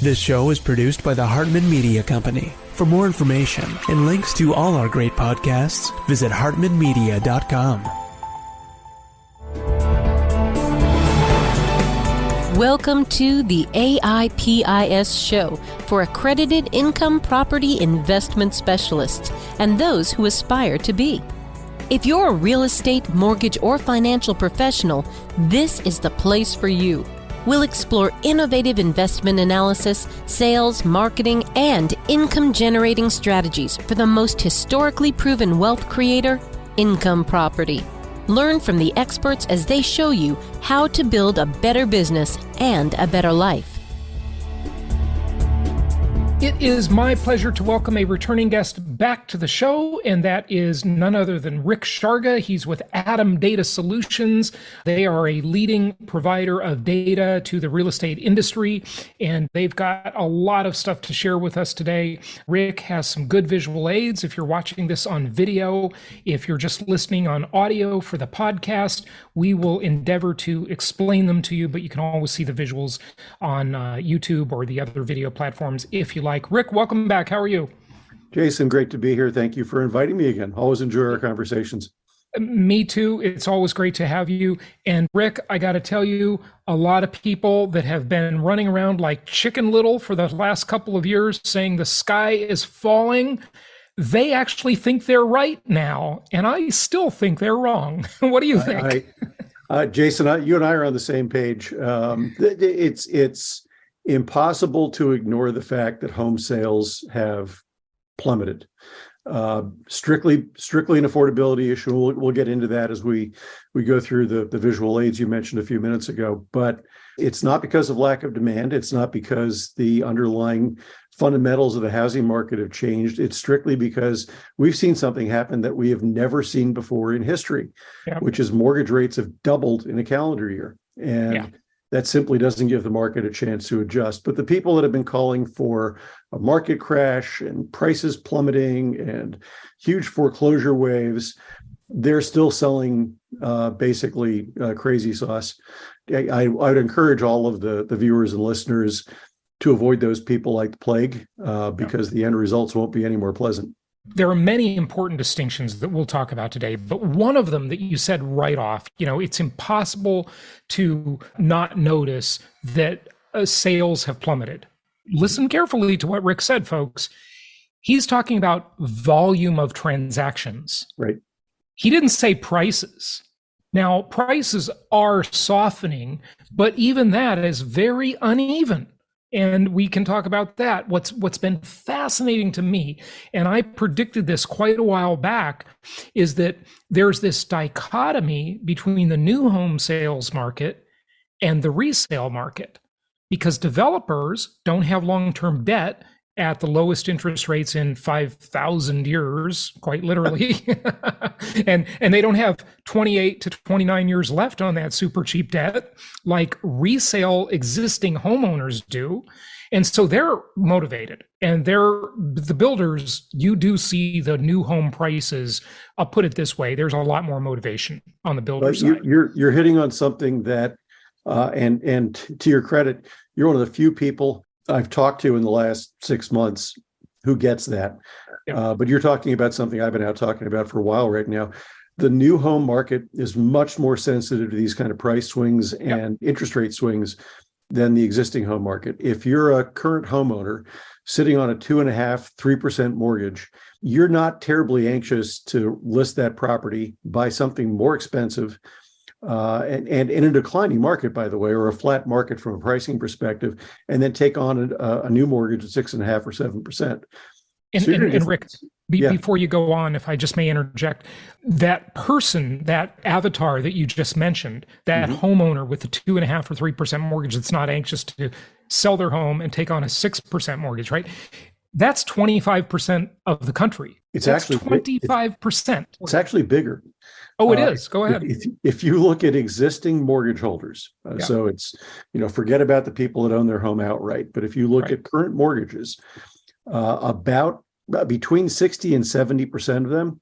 This show is produced by the Hartman Media Company. For more information and links to all our great podcasts, visit hartmanmedia.com. Welcome to the AIPIS show for accredited income property investment specialists and those who aspire to be. If you're a real estate, mortgage, or financial professional, this is the place for you. We'll explore innovative investment analysis, sales, marketing, and income-generating strategies for the most historically proven wealth creator, income property. Learn from the experts as they show you how to build a better business and a better life. It is my pleasure to welcome a returning guest back to the show, and that is none other than Rick Sharga. He's with Adam Data Solutions. They are a leading provider of data to the real estate industry, and they've got a lot of stuff to share with us today. Rick has some good visual aids if you're watching this on video. If you're just listening on audio for the podcast, we will endeavor to explain them to you, but you can always see the visuals on YouTube or the other video platforms if you like. Rick, welcome back. How are you? Jason, great to be here. Thank you for inviting me again. Always enjoy our conversations. Me too. It's always great to have you. And Rick, I got to tell you, a lot of people that have been running around like Chicken Little for the last couple of years saying the sky is falling, they actually think they're right now. And I still think they're wrong. What do you think? Jason, you and I are on the same page. It's impossible to ignore the fact that home sales have plummeted. Strictly an affordability issue. We'll get into that as we go through the visual aids you mentioned a few minutes ago. But it's not because of lack of demand. It's not because the underlying fundamentals of the housing market have changed. It's strictly because we've seen something happen that we have never seen before in history, which is mortgage rates have doubled in a calendar year. And that simply doesn't give the market a chance to adjust. But the people that have been calling for a market crash and prices plummeting and huge foreclosure waves, they're still selling basically crazy sauce. I would encourage all of the viewers and listeners to avoid those people like the plague because the end results won't be any more pleasant. There are many important distinctions that we'll talk about today, but one of them that you said right off, it's impossible to not notice that sales have plummeted. Listen carefully to what Rick said, folks. He's talking about volume of transactions. Right. He didn't say prices. Now, prices are softening, but even that is very uneven. And we can talk about that. What's been fascinating to me, and I predicted this quite a while back, is that there's this dichotomy between the new home sales market and the resale market, because developers don't have long-term debt at the lowest interest rates in 5,000 years, quite literally. and they don't have 28 to 29 years left on that super cheap debt like resale existing homeowners do. And so they're motivated. And the builders, you do see the new home prices. I'll put it this way, there's a lot more motivation on the builder side. You're hitting on something that, and to your credit, you're one of the few people I've talked to in the last 6 months who gets that. But you're talking about something I've been out talking about for a while right now. The new home market is much more sensitive to these kind of price swings and interest rate swings than the existing home market. If you're a current homeowner sitting on a 2.5%, 3% mortgage, you're not terribly anxious to list that property, buy something more expensive, and in a declining market, by the way, or a flat market from a pricing perspective, and then take on a new mortgage at 6.5% or 7%. And Rick, before you go on, if I just may interject, that person, that avatar that you just mentioned, that homeowner with the 2.5% or 3% mortgage that's not anxious to sell their home and take on a 6% mortgage, right? That's 25% of the country. That's actually 25%. It's actually bigger. Oh, it is. Go ahead. If you look at existing mortgage holders, so it's, forget about the people that own their home outright. But if you look at current mortgages, about between 60 and 70% of them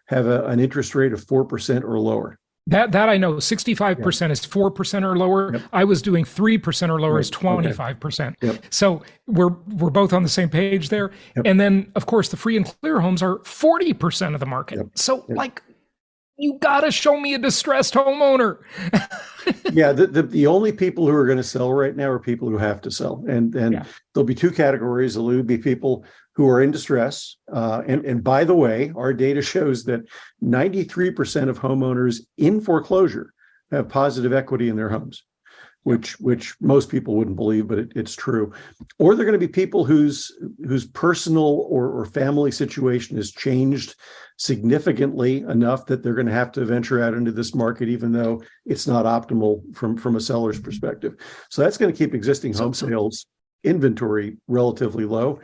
have an interest rate of 4% or lower. That I know. 65% is 4% or lower. Yep. I was doing 3% or lower Right. is 25%. Okay. Yep. So we're both on the same page there. Yep. And then of course the free and clear homes are 40% of the market. Yep. So Yep. like, you gotta show me a distressed homeowner. Yeah, the only people who are going to sell right now are people who have to sell, and there'll be two categories. There'll be people who are in distress, and by the way, our data shows that 93% of homeowners in foreclosure have positive equity in their homes, which most people wouldn't believe, but it's true. Or they're going to be people whose personal or family situation has changed significantly enough that they're going to have to venture out into this market, even though it's not optimal from a seller's perspective. So that's going to keep existing home sales inventory relatively low.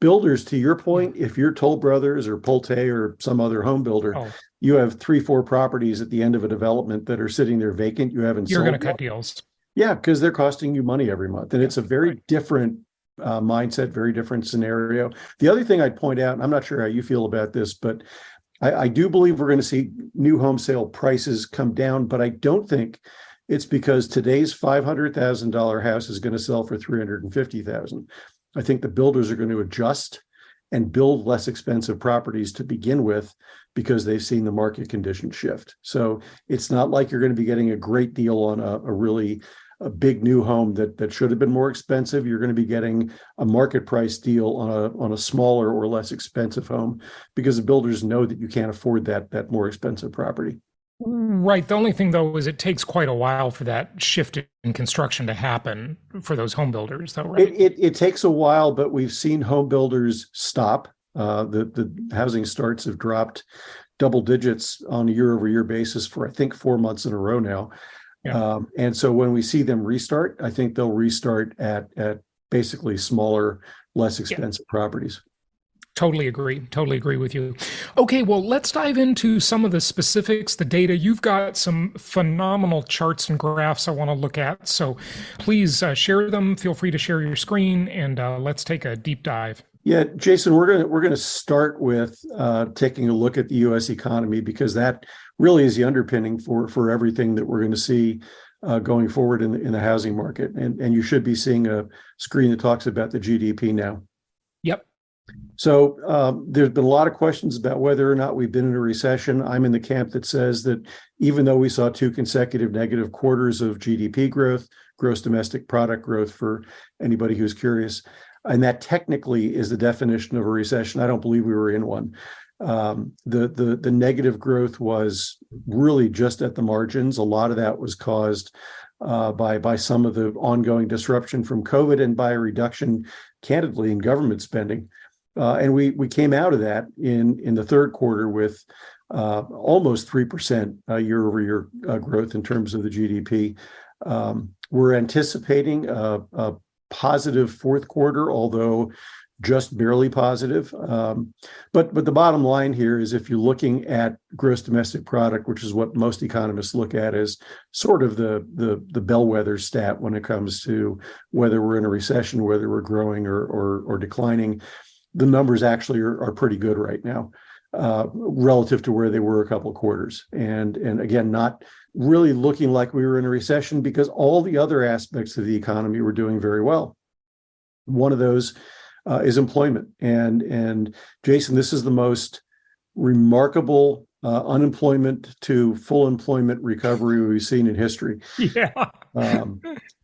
Builders, to your point, if you're Toll Brothers or Pulte or some other home builder, you have 3-4 properties at the end of a development that are sitting there vacant. You haven't You're sold going to cut deals. Yeah, because they're costing you money every month. And it's a very different mindset, very different scenario. The other thing I'd point out, and I'm not sure how you feel about this, but I do believe we're going to see new home sale prices come down, but I don't think it's because today's $500,000 house is going to sell for $350,000. I think the builders are going to adjust and build less expensive properties to begin with because they've seen the market conditions shift. So it's not like you're going to be getting a great deal on a big new home that should have been more expensive. You're going to be getting a market price deal on a smaller or less expensive home because the builders know that you can't afford that more expensive property. Right. The only thing, though, is it takes quite a while for that shift in construction to happen for those home builders, though, right? It takes a while, but we've seen home builders stop. The housing starts have dropped double digits on a year-over-year basis for, I think, 4 months in a row now. Yeah. And so when we see them restart, I think they'll restart at basically smaller, less expensive properties. Totally agree with you. Okay, well, let's dive into some of the specifics, the data. You've got some phenomenal charts and graphs I want to look at. So please share them. Feel free to share your screen, and let's take a deep dive. Yeah, Jason, we're going to start with taking a look at the U.S. economy, because that really is the underpinning for everything that we're going to see going forward in the housing market. And you should be seeing a screen that talks about the GDP now. Yep. So there's been a lot of questions about whether or not we've been in a recession. I'm in the camp that says that even though we saw 2 consecutive negative quarters of GDP growth, gross domestic product growth for anybody who's curious, and that technically is the definition of a recession, I don't believe we were in one. The negative growth was really just at the margins. A lot of that was caused by some of the ongoing disruption from COVID and by a reduction, candidly, in government spending. And we came out of that in the third quarter with almost 3% year-over-year growth in terms of the GDP. We're anticipating a positive fourth quarter, although just barely positive. But the bottom line here is, if you're looking at gross domestic product, which is what most economists look at as sort of the bellwether stat when it comes to whether we're in a recession, whether we're growing or declining, the numbers actually are pretty good right now relative to where they were a couple of quarters. And again, not really looking like we were in a recession because all the other aspects of the economy were doing very well. One of those is employment. And Jason, this is the most remarkable unemployment to full employment recovery we've seen in history. Yeah.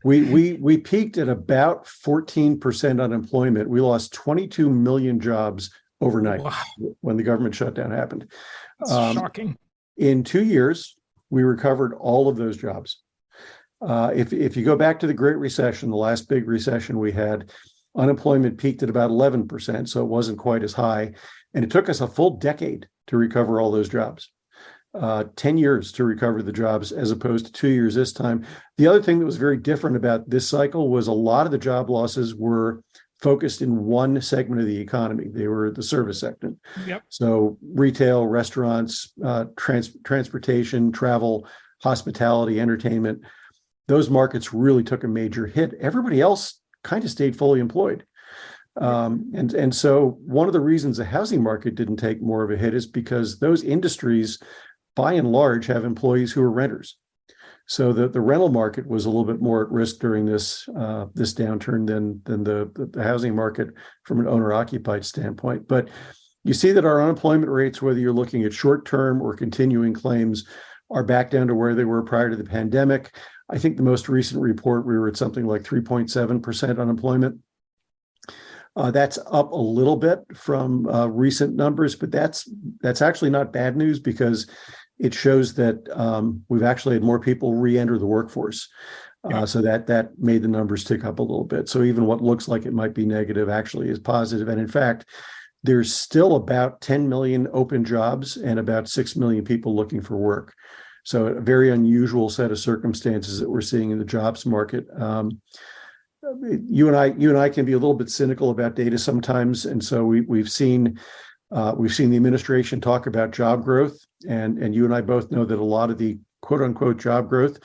We peaked at about 14% unemployment. We lost 22 million jobs overnight. Wow. When the government shutdown happened. That's shocking. In 2 years, we recovered all of those jobs. If you go back to the Great Recession, the last big recession we had, unemployment peaked at about 11%, so it wasn't quite as high. And it took us a full decade to recover all those jobs. 10 years to recover the jobs as opposed to 2 years this time. The other thing that was very different about this cycle was a lot of the job losses were focused in one segment of the economy. They were the service sector. Yep. So retail, restaurants, transportation, travel, hospitality, entertainment, those markets really took a major hit. Everybody else kind of stayed fully employed. And so one of the reasons the housing market didn't take more of a hit is because those industries by and large, have employees who are renters. So the rental market was a little bit more at risk during this downturn than the housing market from an owner-occupied standpoint. But you see that our unemployment rates, whether you're looking at short-term or continuing claims, are back down to where they were prior to the pandemic. I think the most recent report, we were at something like 3.7% unemployment. That's up a little bit from recent numbers, but that's actually not bad news, because it shows that we've actually had more people re-enter the workforce. So that made the numbers tick up a little bit. So even what looks like it might be negative actually is positive. And in fact, there's still about 10 million open jobs and about 6 million people looking for work. So a very unusual set of circumstances that we're seeing in the jobs market. You and I can be a little bit cynical about data sometimes, and so we've seen the administration talk about job growth, and you and I both know that a lot of the quote unquote job growth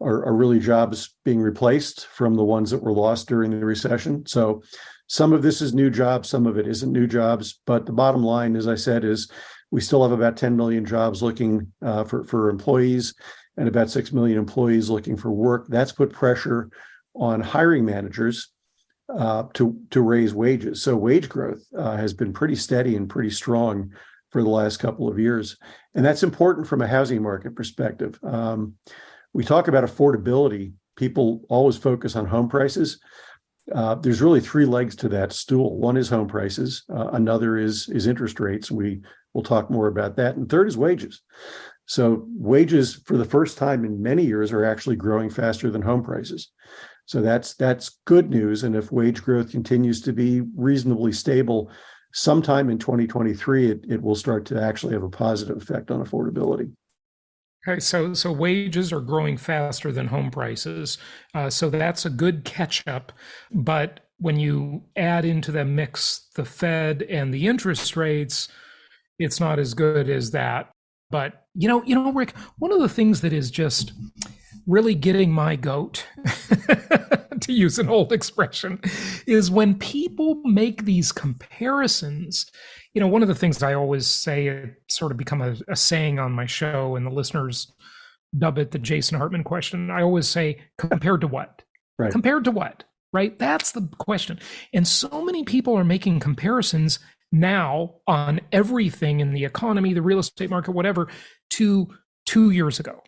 are really jobs being replaced from the ones that were lost during the recession. So some of this is new jobs, some of it isn't new jobs, but the bottom line, as I said, is we still have about 10 million jobs looking for employees and about 6 million employees looking for work. That's put pressure on hiring managers to raise wages. So wage growth has been pretty steady and pretty strong for the last couple of years. And that's important from a housing market perspective. We talk about affordability. People always focus on home prices. There's really three legs to that stool. One is home prices. Another is interest rates. We will talk more about that. And third is wages. So wages, for the first time in many years, are actually growing faster than home prices. So that's good news. And if wage growth continues to be reasonably stable, sometime in 2023, it will start to actually have a positive effect on affordability. Okay, so wages are growing faster than home prices. So that's a good catch up. But when you add into the mix the Fed and the interest rates, it's not as good as that. But you know, Rick, one of the things that is just really getting my goat, to use an old expression, is when people make these comparisons. One of the things I always say, it sort of become a saying on my show, and the listeners dub it the Jason Hartman question. I always say, compared to what? Right. Compared to what? Right? That's the question. And so many people are making comparisons now on everything in the economy, the real estate market, whatever, to 2 years ago.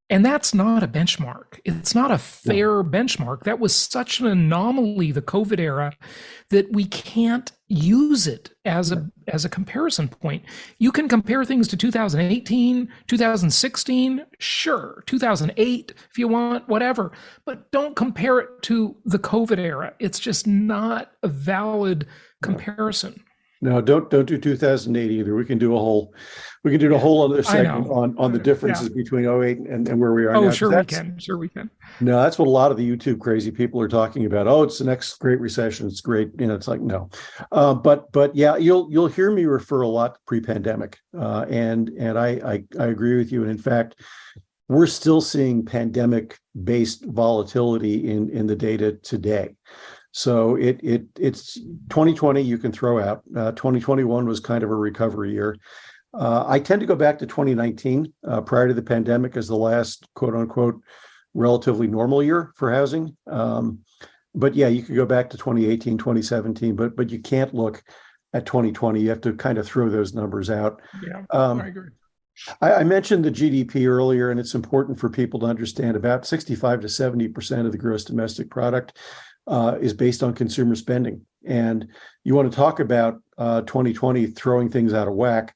And that's not a benchmark. It's not a fair benchmark. That was such an anomaly, the COVID era, that we can't use it as a comparison point. You can compare things to 2018, 2016, sure, 2008 if you want, whatever, but don't compare it to the COVID era. It's just not a valid comparison. No, don't do 2008 either. We can do a whole other segment on the differences between 2008 and where we are now. Sure we can. No, that's what a lot of the YouTube crazy people are talking about. Oh, it's the next great recession. It's great. It's like, no. But yeah, you'll hear me refer a lot to pre-pandemic. And I agree with you. And in fact, we're still seeing pandemic-based volatility in the data today. So it's 2020 you can throw out. 2021 was kind of a recovery year. I tend to go back to 2019, prior to the pandemic, as the last quote unquote relatively normal year for housing. But yeah, you could go back to 2018, 2017, but you can't look at 2020. You have to kind of throw those numbers out. Yeah, I agree. I mentioned the GDP earlier, and it's important for people to understand about 65 to 70% of the gross domestic product is based on consumer spending. And you want to talk about 2020 throwing things out of whack.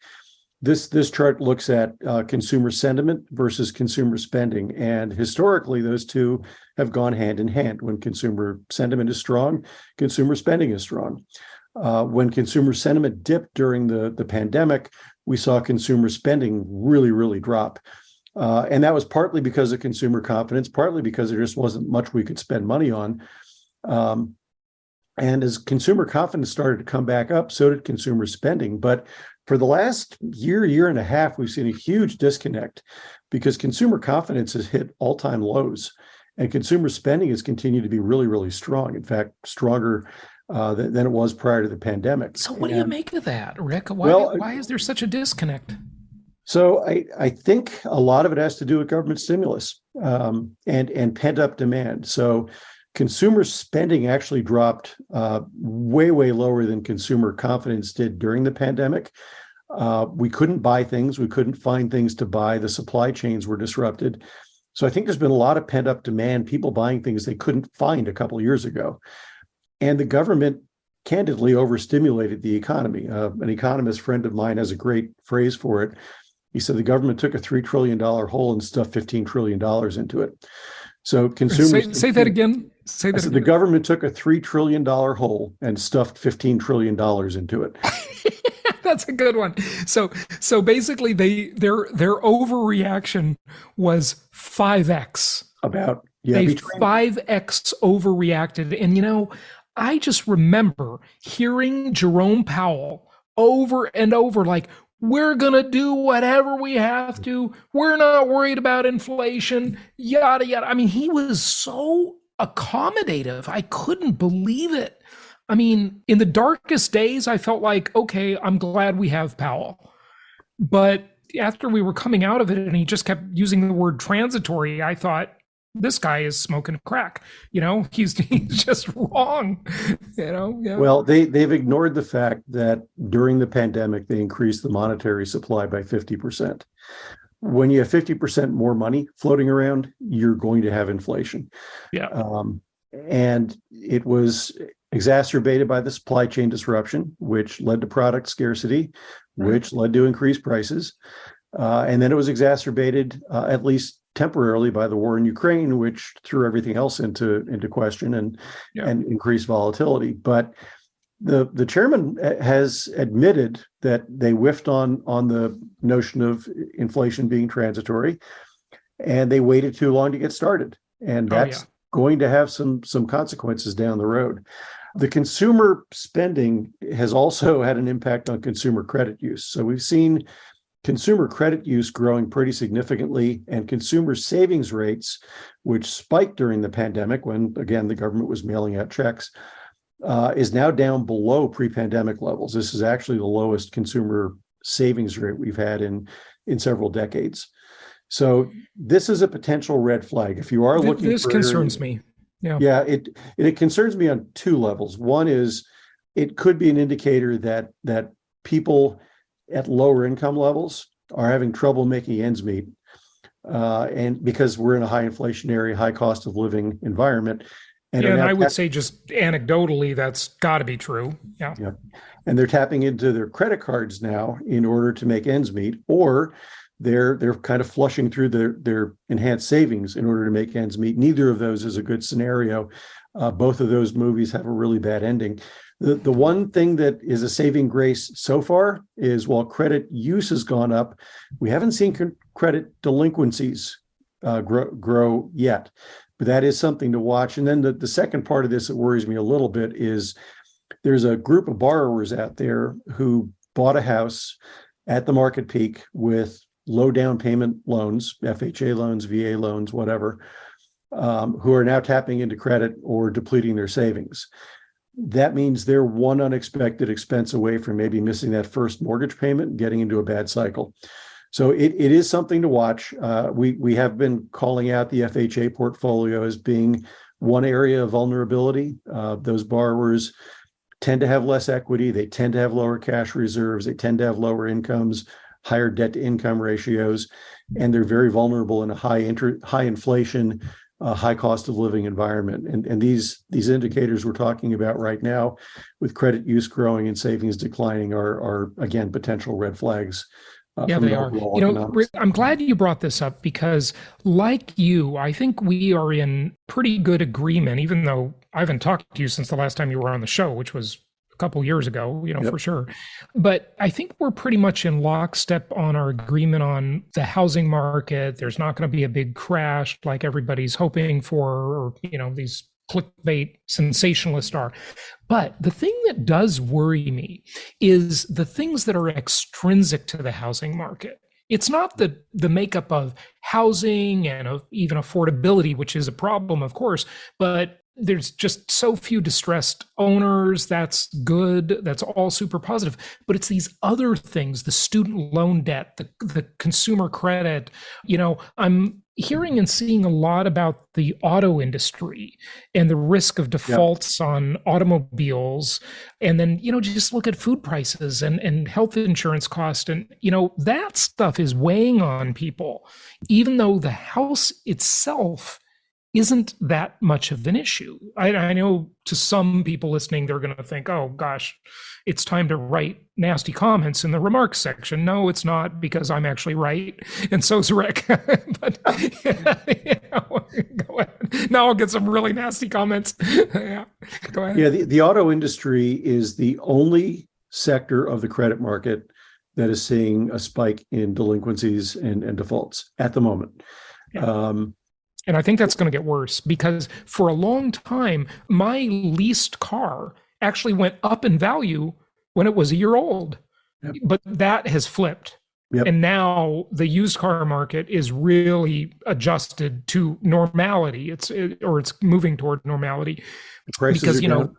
This chart looks at consumer sentiment versus consumer spending. And historically, those two have gone hand in hand. When consumer sentiment is strong, consumer spending is strong. When consumer sentiment dipped during the pandemic, we saw consumer spending really, really drop. And that was partly because of consumer confidence, partly because there just wasn't much we could spend money on. And as consumer confidence started to come back up, so did consumer spending. But for the last year and a half, we've seen a huge disconnect because consumer confidence has hit all-time lows, and consumer spending has continued to be really, really strong. In fact, stronger than it was prior to the pandemic. So what do you make of that, Rick? Why is there such a disconnect? So I think a lot of it has to do with government stimulus and pent up demand. So consumer spending actually dropped way, way lower than consumer confidence did during the pandemic. We couldn't buy things. We couldn't find things to buy. The supply chains were disrupted. So I think there's been a lot of pent up demand, people buying things they couldn't find a couple of years ago. And the government candidly overstimulated the economy. An economist friend of mine has a great phrase for it. He said the government took a $3 trillion hole and stuffed $15 trillion into it. So consumers... Say that again. Say that again. The government took a $3 trillion hole and stuffed $15 trillion into it. That's a good one. So basically their overreaction was 5x. They 5x overreacted. And I just remember hearing Jerome Powell over and over, like, we're going to do whatever we have to. We're not worried about inflation, yada, yada. I mean, he was so accommodative. I couldn't believe it. I mean, in the darkest days, I felt like, okay, I'm glad we have Powell. But after we were coming out of it and he just kept using the word transitory, I thought, this guy is smoking crack. He's just wrong. Yeah. Well, they've ignored the fact that during the pandemic, they increased the monetary supply by 50%. When you have 50% more money floating around, you're going to have inflation. Yeah. And it was exacerbated by the supply chain disruption, which led to product scarcity, which led to increased prices. And then it was exacerbated, at least temporarily, by the war in Ukraine, which threw everything else into question and increased volatility. But the chairman has admitted that they whiffed on the notion of inflation being transitory, and they waited too long to get started. And that's going to have some consequences down the road. The consumer spending has also had an impact on consumer credit use. So we've seen consumer credit use growing pretty significantly, and consumer savings rates, which spiked during the pandemic when, again, the government was mailing out checks, is now down below pre-pandemic levels. This is actually the lowest consumer savings rate we've had in several decades. So this is a potential red flag. If you are looking, this concerns me. Yeah, it concerns me on two levels. One is it could be an indicator that people at lower income levels are having trouble making ends meet, and because we're in a high inflationary, high cost of living environment. And I would say just anecdotally, that's got to be true. Yeah. And they're tapping into their credit cards now in order to make ends meet, or they're kind of flushing through their enhanced savings in order to make ends meet. Neither of those is a good scenario. Both of those movies have a really bad ending. The one thing that is a saving grace so far is while credit use has gone up, we haven't seen credit delinquencies grow yet. But that is something to watch. And then the second part of this that worries me a little bit is there's a group of borrowers out there who bought a house at the market peak with low down payment loans, FHA loans, VA loans, whatever, who are now tapping into credit or depleting their savings. That means they're one unexpected expense away from maybe missing that first mortgage payment and getting into a bad cycle. So it is something to watch. We have been calling out the FHA portfolio as being one area of vulnerability. Those borrowers tend to have less equity. They tend to have lower cash reserves. They tend to have lower incomes, higher debt to income ratios, and they're very vulnerable in a high inflation, high cost of living environment. And these indicators we're talking about right now, with credit use growing and savings declining, are again potential red flags. Yeah, they are. Rick, I'm glad you brought this up because, like you, I think we are in pretty good agreement, even though I haven't talked to you since the last time you were on the show, which was a couple years ago, for sure. But I think we're pretty much in lockstep on our agreement on the housing market. There's not going to be a big crash like everybody's hoping for, or, these clickbait sensationalists are. But the thing that does worry me is the things that are extrinsic to the housing market. It's not the makeup of housing and of even affordability, which is a problem, of course, but there's just so few distressed owners. That's good. That's all super positive. But it's these other things, the student loan debt, the consumer credit. I'm hearing and seeing a lot about the auto industry and the risk of defaults on automobiles. And then, just look at food prices and health insurance cost. And, that stuff is weighing on people, even though the house itself isn't that much of an issue. I know to some people listening, they're going to think, oh gosh, it's time to write nasty comments in the remarks section. No, it's not, because I'm actually right. And so's Rick. But go ahead. Now I'll get some really nasty comments. Yeah, go ahead. Yeah, the auto industry is the only sector of the credit market that is seeing a spike in delinquencies and defaults at the moment. Yeah. And I think that's going to get worse, because for a long time, my leased car actually went up in value when it was a year old. Yep. But that has flipped. Yep. And now the used car market is really adjusted to normality. It's moving toward normality. Because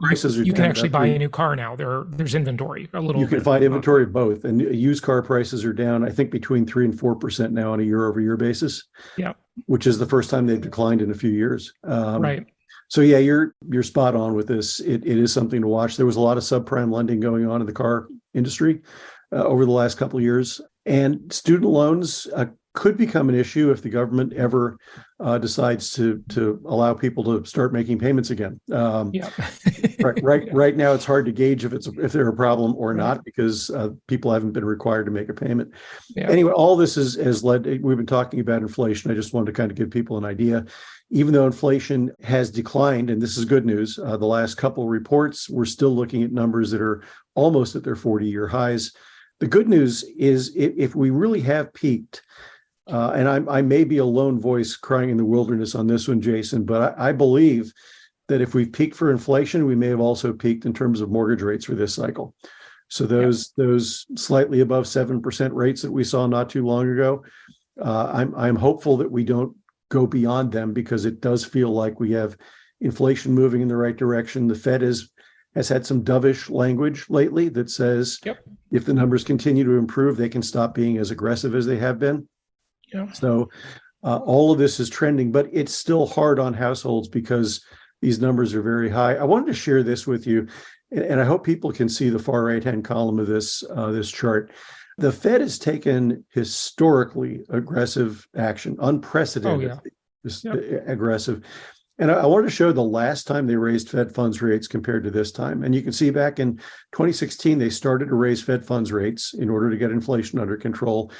prices are you can actually buy a new car now. There's inventory a little. You can find inventory of both, and used car prices are down, I think, between 3% and 4% now on a year-over-year basis. Yeah, which is the first time they've declined in a few years. Right. So yeah, you're spot on with this. It is something to watch. There was a lot of subprime lending going on in the car industry over the last couple of years, and student loans could become an issue if the government ever decides to allow people to start making payments again. Right now, it's hard to gauge if they're a problem or not, because people haven't been required to make a payment. Yeah. Anyway, all this has led. We've been talking about inflation. I just wanted to kind of give people an idea. Even though inflation has declined, and this is good news, the last couple of reports, we're still looking at numbers that are almost at their 40-year highs. The good news is if we really have peaked. And I may be a lone voice crying in the wilderness on this one, Jason, but I believe that if we've peaked for inflation, we may have also peaked in terms of mortgage rates for this cycle. So those slightly above 7% rates that we saw not too long ago, I'm hopeful that we don't go beyond them, because it does feel like we have inflation moving in the right direction. The Fed has had some dovish language lately that says if the numbers continue to improve, they can stop being as aggressive as they have been. Yeah. So all of this is trending, but it's still hard on households because these numbers are very high. I wanted to share this with you, and I hope people can see the far right-hand column of this chart. The Fed has taken historically aggressive action, unprecedented aggressive. And I wanted to show the last time they raised Fed funds rates compared to this time. And you can see back in 2016, they started to raise Fed funds rates in order to get inflation under control.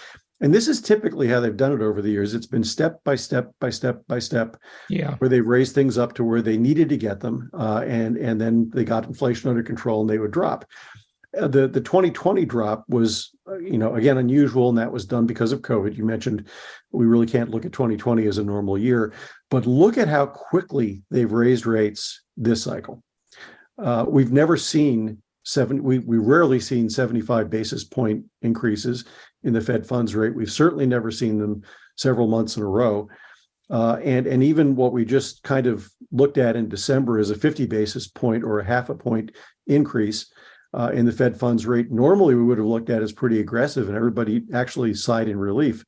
And this is typically how they've done it over the years. It's been step by step by step by step, where they raised things up to where they needed to get them, and then they got inflation under control and they would drop. The 2020 drop was, again, unusual, and that was done because of COVID. You mentioned we really can't look at 2020 as a normal year, but look at how quickly they've raised rates this cycle. We've never seen we rarely seen 75 basis point increases in the Fed funds rate. We've certainly never seen them several months in a row. And even what we just kind of looked at in December as a 50 basis point or a half a point increase in the Fed funds rate, normally we would have looked at as pretty aggressive, and everybody actually sighed in relief.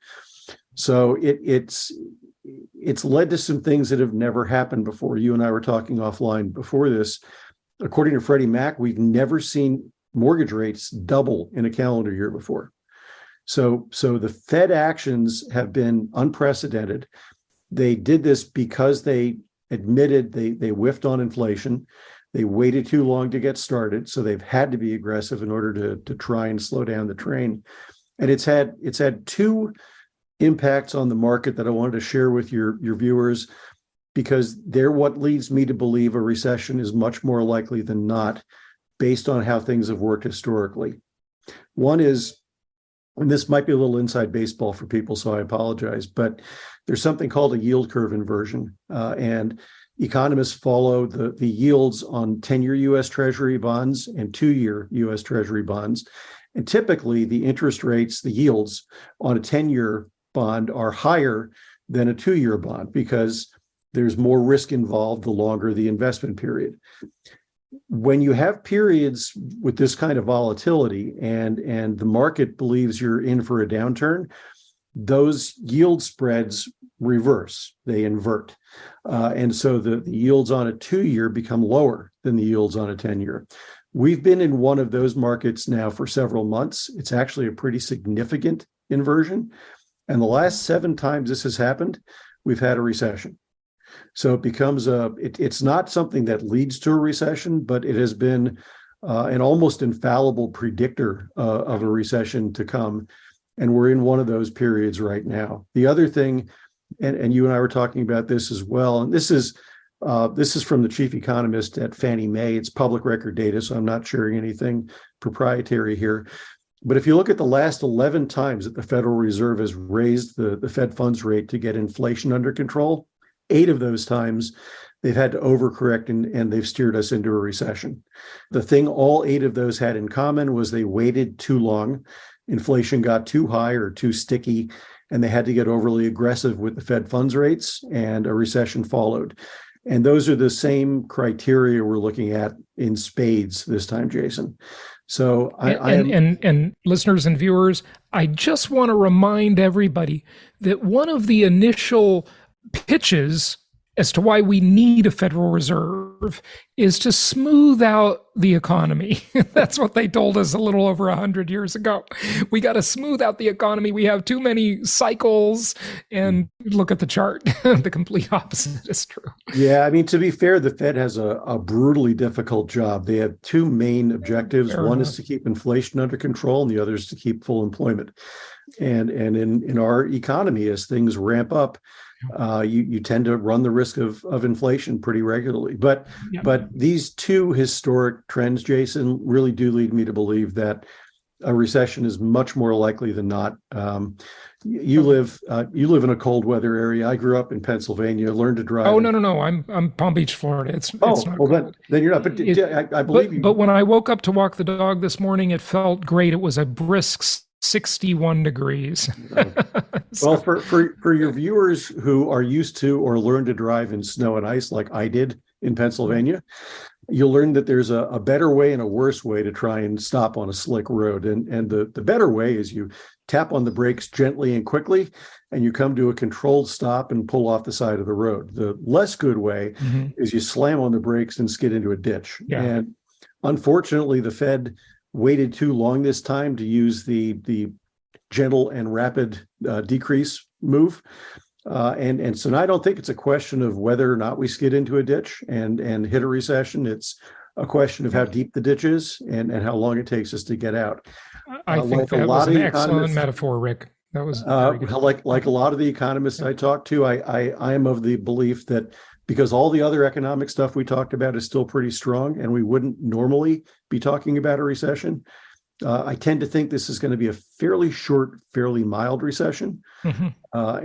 So it's led to some things that have never happened before. You and I were talking offline before this. According to Freddie Mac, we've never seen mortgage rates double in a calendar year before. So the Fed actions have been unprecedented. They did this because they admitted they whiffed on inflation. They waited too long to get started, so they've had to be aggressive in order to try and slow down the train. And it's had two impacts on the market that I wanted to share with your viewers, because they're what leads me to believe a recession is much more likely than not, based on how things have worked historically. One is, and this might be a little inside baseball for people, so I apologize, but there's something called a yield curve inversion, and economists follow the yields on 10-year U.S. Treasury bonds and 2-year U.S. Treasury bonds. And typically, the interest rates, the yields on a 10-year bond are higher than a 2-year bond, because there's more risk involved the longer the investment period. When you have periods with this kind of volatility and the market believes you're in for a downturn, those yield spreads reverse, they invert. And so the yields on a 2-year become lower than the yields on a 10-year. We've been in one of those markets now for several months. It's actually a pretty significant inversion. And the last 7 times this has happened, we've had a recession. So it becomes it's not something that leads to a recession, but it has been an almost infallible predictor of a recession to come. And we're in one of those periods right now. The other thing, and you and I were talking about this as well, and this is from the chief economist at Fannie Mae. It's public record data, so I'm not sharing anything proprietary here. But if you look at the last 11 times that the Federal Reserve has raised the Fed funds rate to get inflation under control, 8 of those times they've had to overcorrect and they've steered us into a recession. The thing all 8 of those had in common was they waited too long. Inflation got too high or too sticky, and they had to get overly aggressive with the Fed funds rates, and a recession followed. And those are the same criteria we're looking at in spades this time, Jason. So and listeners and viewers, I just want to remind everybody that one of the initial pitches as to why we need a Federal Reserve is to smooth out the economy. That's what they told us a little over 100 years ago. We got to smooth out the economy. We have too many cycles. And look at the chart. The complete opposite is true. Yeah, I mean, to be fair, the Fed has a brutally difficult job. They have 2 main objectives. One is to keep inflation under control, and the other is to keep full employment. And in our economy, as things ramp up, you tend to run the risk of inflation pretty regularly. But these 2 historic trends, Jason, really do lead me to believe that a recession is much more likely than not. You live in a cold weather area. I grew up in Pennsylvania, learned to drive. Oh, no. I'm Palm Beach, Florida. It's not cold. Then you're not. But I believe you. But when I woke up to walk the dog this morning, it felt great. It was a brisk 61 degrees. Well, for your viewers who are used to or learn to drive in snow and ice like I did in Pennsylvania, you'll learn that there's a better way and a worse way to try and stop on a slick road. And the better way is you tap on the brakes gently and quickly, and you come to a controlled stop and pull off the side of the road. The less good way is you slam on the brakes and skid into a ditch. Yeah. And unfortunately, the Fed waited too long this time to use the gentle and rapid decrease move. And so now I don't think it's a question of whether or not we skid into a ditch and hit a recession. It's a question of how deep the ditch is and how long it takes us to get out. I think that was an excellent metaphor, Rick. That was very good. Like a lot of the economists I talk to, I am of the belief that because all the other economic stuff we talked about is still pretty strong, and we wouldn't normally be talking about a recession. I tend to think this is going to be a fairly short, fairly mild recession, but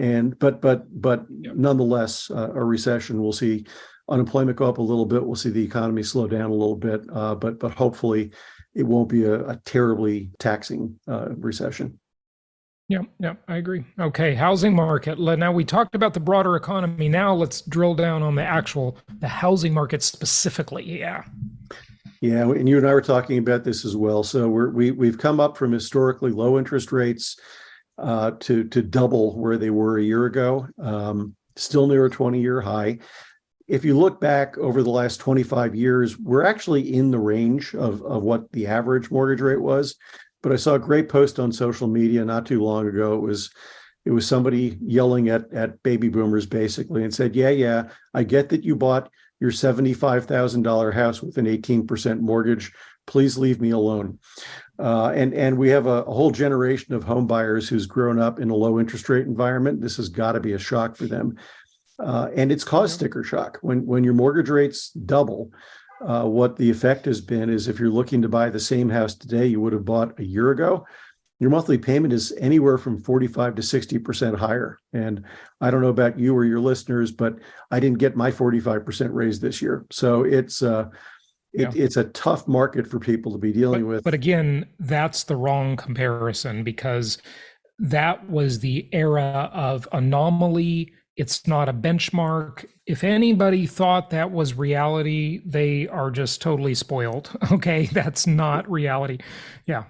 nonetheless, a recession. We'll see unemployment go up a little bit. We'll see the economy slow down a little bit, but hopefully, it won't be a terribly taxing recession. Yeah, I agree. Okay, housing market. Now we talked about the broader economy. Now let's drill down on the housing market specifically. Yeah, and you and I were talking about this as well. So we've come up from historically low interest rates to double where they were a year ago. Still near a 20-year high. If you look back over the last 25 years, we're actually in the range of what the average mortgage rate was. But I saw a great post on social media not too long ago. It was somebody yelling at baby boomers basically and said, yeah, I get that you bought your $75,000 house with an 18% mortgage. Please leave me alone. And we have a whole generation of home buyers who's grown up in a low interest rate environment. This has got to be a shock for them. And it's caused sticker shock. When your mortgage rates double, what the effect has been is if you're looking to buy the same house today you would have bought a year ago, your monthly payment is anywhere from 45 to 60% higher. And I don't know about you or your listeners, but I didn't get my 45% raise this year. So it's a tough market for people to be dealing with. But again, that's the wrong comparison because that was the era of anomaly It's not a benchmark. If anybody thought that was reality, they are just totally spoiled. Okay, that's not reality. Yeah.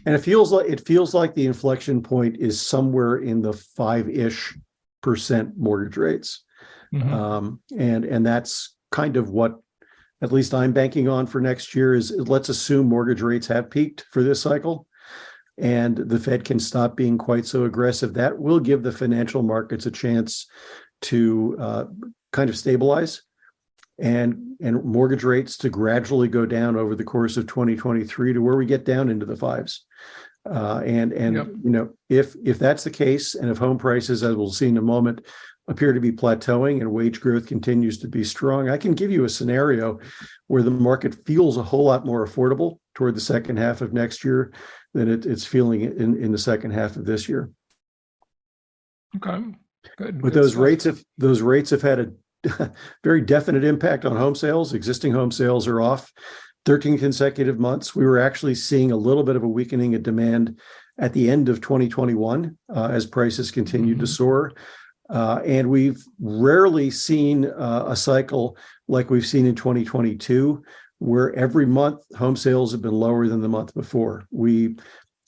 And it feels like the inflection point is somewhere in the 5-ish% mortgage rates. And that's kind of what at least I'm banking on for next year is let's assume mortgage rates have peaked for this cycle and the Fed can stop being quite so aggressive. That will give the financial markets a chance to kind of stabilize and mortgage rates to gradually go down over the course of 2023 to where we get down into the fives. If that's the case, and if home prices, as we'll see in a moment, appear to be plateauing and wage growth continues to be strong, I can give you a scenario where the market feels a whole lot more affordable toward the second half of next year than it's feeling in the second half of this year. Okay, good. But those rates have had a very definite impact on home sales. Existing home sales are off 13 consecutive months. We were actually seeing a little bit of a weakening of demand at the end of 2021 as prices continued to soar. And we've rarely seen a cycle like we've seen in 2022, where every month home sales have been lower than the month before. We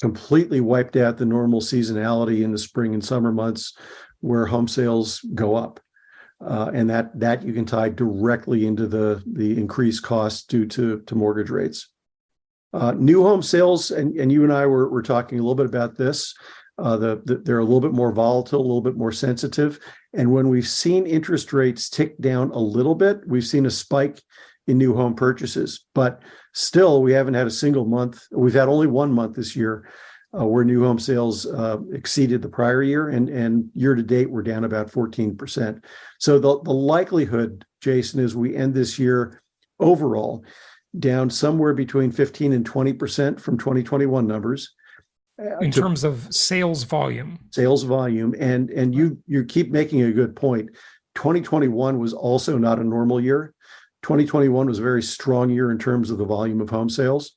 completely wiped out the normal seasonality in the spring and summer months where home sales go up. And that you can tie directly into the increased costs due to mortgage rates. New home sales, and you and I were talking a little bit about this. They're a little bit more volatile, a little bit more sensitive. And when we've seen interest rates tick down a little bit, we've seen a spike in new home purchases. But still, we haven't had a single month. We've had only 1 month this year where new home sales exceeded the prior year. And year to date, we're down about 14%. So the likelihood, Jason, is we end this year overall down somewhere between 15 and 20% from 2021 numbers. In terms of sales volume. And you keep making a good point. 2021 was also not a normal year. 2021 was a very strong year in terms of the volume of home sales.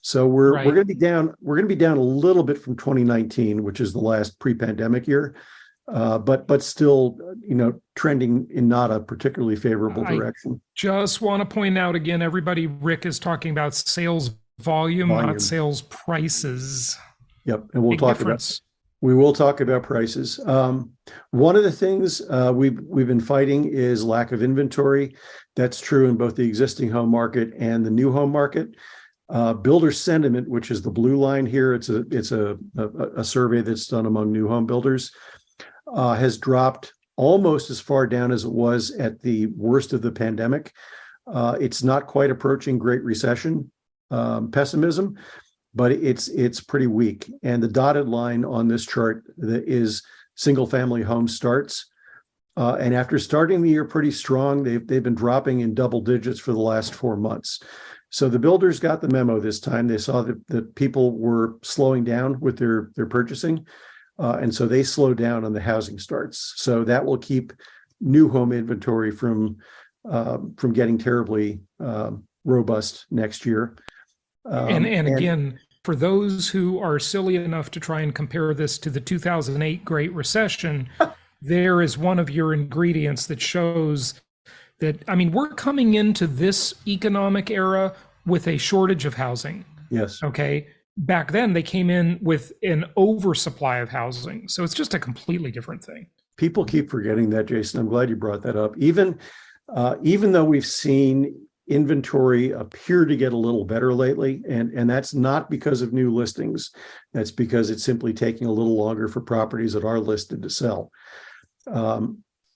So we're going to be down. We're going to be down a little bit from 2019, which is the last pre-pandemic year, but still, trending in not a particularly favorable direction. Just want to point out again, everybody, Rick is talking about sales volume. Not sales prices. Yep, and we will talk about prices. One of the things we've been fighting is lack of inventory. That's true in both the existing home market and the new home market. Builder sentiment, which is the blue line here, it's a survey that's done among new home builders, has dropped almost as far down as it was at the worst of the pandemic. It's not quite approaching Great Recession pessimism, but it's pretty weak. And the dotted line on this chart is single family home starts. And after starting the year pretty strong, they've been dropping in double digits for the last 4 months. So the builders got the memo this time. They saw that people were slowing down with their purchasing. And so they slowed down on the housing starts. So that will keep new home inventory from getting terribly robust next year. And again, for those who are silly enough to try and compare this to the 2008 Great Recession, there is one of your ingredients that shows that, we're coming into this economic era with a shortage of housing. Yes. Okay. Back then, they came in with an oversupply of housing. So it's just a completely different thing. People keep forgetting that, Jason. I'm glad you brought that up. Even though we've seen inventory appear to get a little better lately, and that's not because of new listings. That's because it's simply taking a little longer for properties that are listed to sell.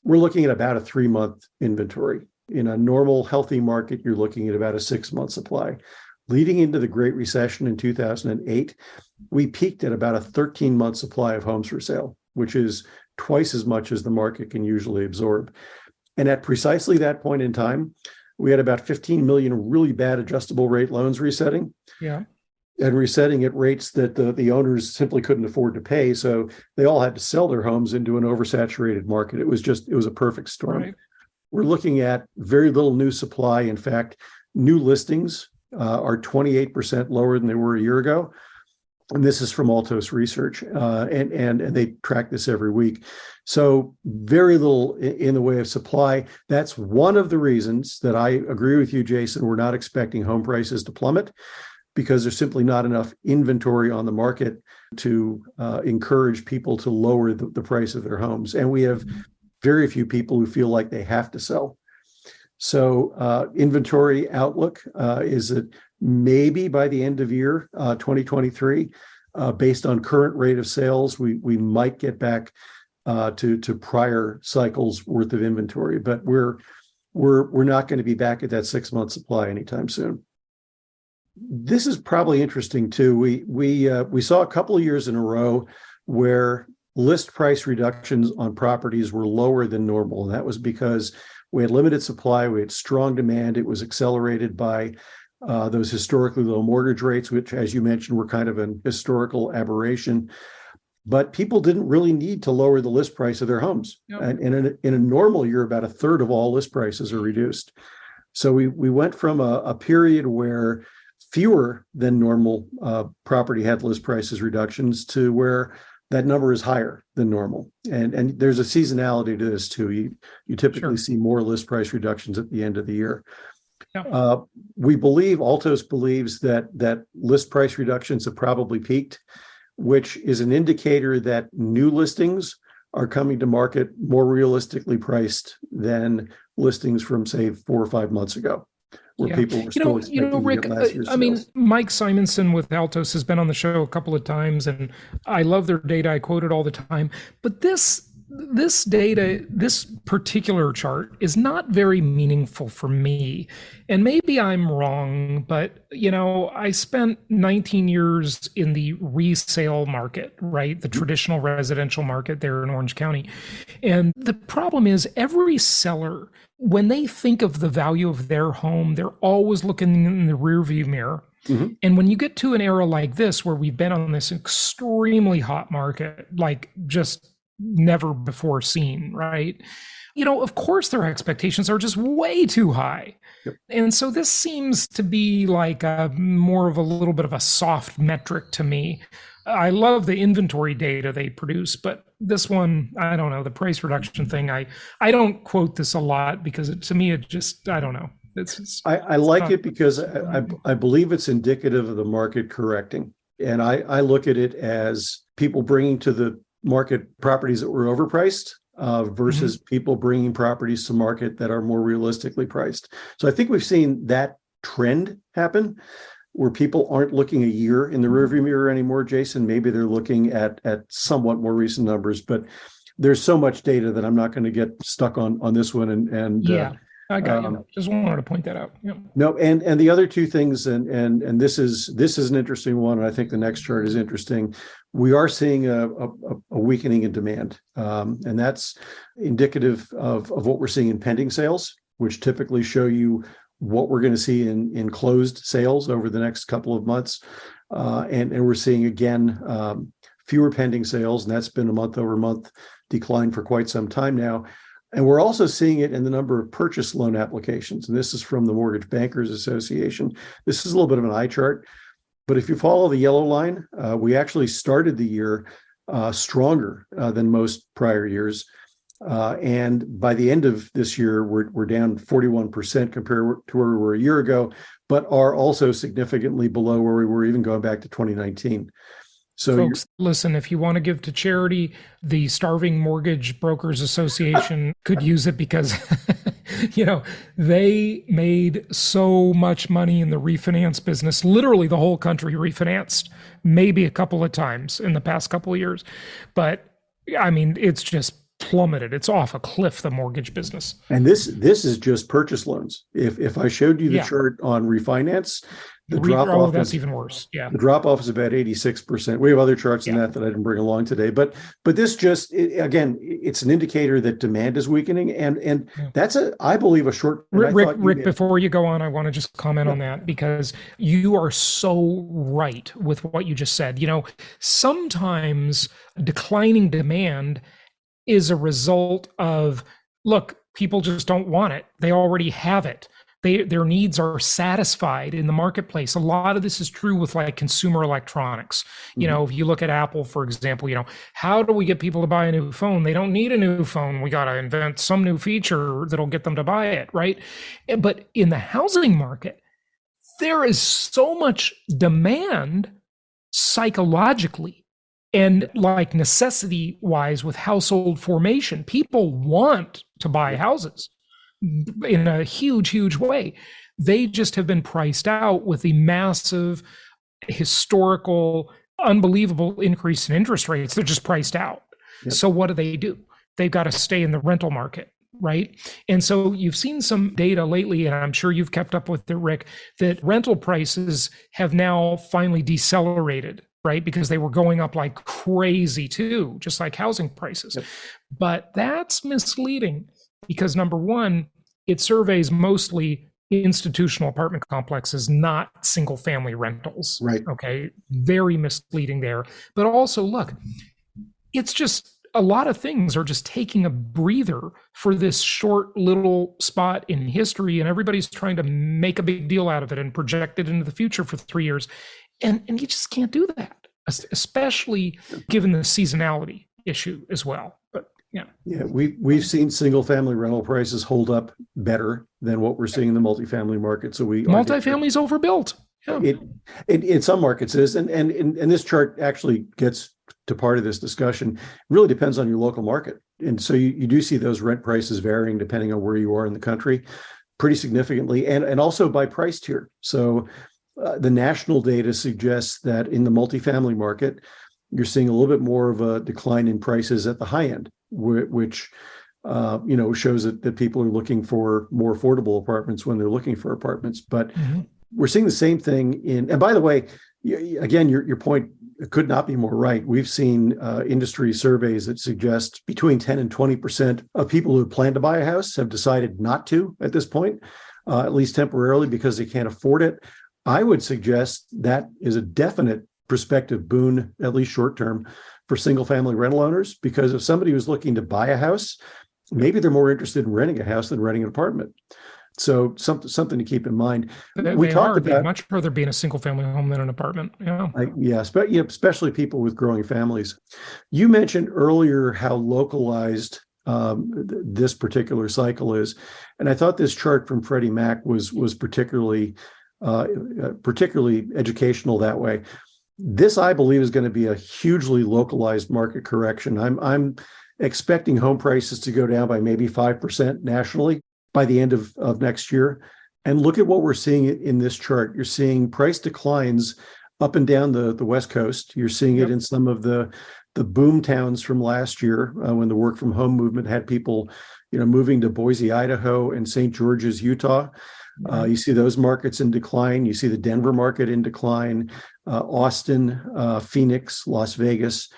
We're looking at about a 3-month inventory. In a normal, healthy market, you're looking at about a 6-month supply. Leading into the Great Recession in 2008, we peaked at about a 13-month supply of homes for sale, which is twice as much as the market can usually absorb. And at precisely that point in time, we had about 15 million really bad adjustable rate loans resetting. Yeah. And resetting at rates that the owners simply couldn't afford to pay. So they all had to sell their homes into an oversaturated market. It was a perfect storm. Right. We're looking at very little new supply. In fact, new listings are 28% lower than they were a year ago. And this is from Altos Research, and they track this every week. So very little in the way of supply. That's one of the reasons that I agree with you, Jason. We're not expecting home prices to plummet, because there's simply not enough inventory on the market to encourage people to lower the price of their homes. And we have very few people who feel like they have to sell. So inventory outlook is that maybe by the end of year 2023, based on current rate of sales, we might get back to prior cycles worth of inventory, but we're not going to be back at that 6-month supply anytime soon. This is probably interesting too. We saw a couple of years in a row where list price reductions on properties were lower than normal, and that was because we had limited supply, we had strong demand. It was accelerated by those historically low mortgage rates, which, as you mentioned, were kind of an historical aberration. But people didn't really need to lower the list price of their homes. Yep. And in a normal year, about a third of all list prices are reduced. So we went from a period where fewer than normal property had list prices reductions to where that number is higher than normal. And there's a seasonality to this too. You typically see more list price reductions at the end of the year. Yeah. We believe, Altos believes that list price reductions have probably peaked, which is an indicator that new listings are coming to market more realistically priced than listings from, say, 4 or 5 months ago, where people were still expecting Rick, to get last year's I mean, sales. Mike Simonson with Altos has been on the show a couple of times, and I love their data. I quote it all the time. But this data, this particular chart, is not very meaningful for me. And maybe I'm wrong, but I spent 19 years in the resale market, right? The traditional residential market there in Orange County. And the problem is, every seller, when they think of the value of their home, they're always looking in the rearview mirror. Mm-hmm. And when you get to an era like this, where we've been on this extremely hot market, like just never before seen, right? Of course their expectations are just way too high. Yep. And so this seems to be like more of a little bit of a soft metric to me. I love the inventory data they produce, but this one, I don't know, the price reduction thing, I don't quote this a lot because to me, it just, I don't know. I like it because I believe it's indicative of the market correcting. And I look at it as people bringing to the market properties that were overpriced versus people bringing properties to market that are more realistically priced. So I think we've seen that trend happen, where people aren't looking a year in the rearview mirror anymore, Jason. Maybe they're looking at somewhat more recent numbers, but there's so much data that I'm not going to get stuck on this one. And I got you. Just wanted to point that out. Yep. No, and the other two things, and this is an interesting one, and I think the next chart is interesting. We are seeing a weakening in demand, and that's indicative of what we're seeing in pending sales, which typically show you what we're going to see in closed sales over the next couple of months, and we're seeing again fewer pending sales, and that's been a month-over-month decline for quite some time now. And we're also seeing it in the number of purchase loan applications. And this is from the Mortgage Bankers Association. This is a little bit of an eye chart. But if you follow the yellow line, we actually started the year stronger than most prior years. And by the end of this year, we're down 41% compared to where we were a year ago, but are also significantly below where we were even going back to 2019. So folks, listen, if you want to give to charity, the Starving Mortgage Brokers Association could use it because, they made so much money in the refinance business. Literally the whole country refinanced maybe a couple of times in the past couple of years. But I mean, it's just plummeted. It's off a cliff, the mortgage business. And this is just purchase loans. If I showed you the chart on refinance, the drop off that's even worse. Yeah. The drop off is about 86%. We have other charts in that I didn't bring along today, but this just again, it's an indicator that demand is weakening, and that's I believe a short. Rick, before you go on, I want to just comment on that because you are so right with what you just said. Sometimes declining demand is a result of, look, people just don't want it. They already have it. their needs are satisfied in the marketplace. A lot of this is true with like consumer electronics. You know, if you look at Apple, for example, you know, how do we get people to buy a new phone? They don't need a new phone. We got to invent some new feature that'll get them to buy it, right? But in the housing market, there is so much demand psychologically and like necessity wise with household formation. People want to buy houses in a huge way. They just have been priced out with the massive historical unbelievable increase in interest rates. They're just priced out. So what do? They've got to stay in the rental market, right? And so you've seen some data lately, and I'm sure you've kept up with it, Rick, that rental prices have now finally decelerated, right? Because they were going up like crazy too, just like housing prices. But that's misleading because number one, it surveys mostly institutional apartment complexes, not single family rentals. Right. Okay. Very misleading there. But also, look, it's just a lot of things are just taking a breather for this short little spot in history, and everybody's trying to make a big deal out of it and project it into the future for 3 years. And you just can't do that, especially given the seasonality issue as well. But we've seen single family rental prices hold up better than what we're seeing in the multifamily market. So multifamily is overbuilt. Yeah. In some markets it is, and this chart actually gets to part of this discussion. It really depends on your local market, and so you do see those rent prices varying depending on where you are in the country, pretty significantly, and also by price tier. So the national data suggests that in the multifamily market, you're seeing a little bit more of a decline in prices at the high end, which shows that people are looking for more affordable apartments when they're looking for apartments. But we're seeing the same thing and by the way, again, your point could not be more right. We've seen industry surveys that suggest between 10 and 20% of people who plan to buy a house have decided not to at this point, at least temporarily, because they can't afford it. I would suggest that is a definite prospective boon, at least short term, for single family rental owners, because if somebody was looking to buy a house, maybe they're more interested in renting a house than renting an apartment. So something to keep in mind. They'd much rather be in a single family home than an apartment. Especially people with growing families. You mentioned earlier how localized this particular cycle is, and I thought this chart from Freddie Mac was particularly educational that way. This, I believe, is going to be a hugely localized market correction. I'm expecting home prices to go down by maybe 5% nationally by the end of next year. And look at what we're seeing in this chart. You're seeing price declines up and down the West Coast. You're seeing it in some of the boom towns from last year when the work from home movement had people, moving to Boise, Idaho, and St. George's, Utah. You see those markets in decline. You see the Denver market in decline, Austin, Phoenix, Las Vegas.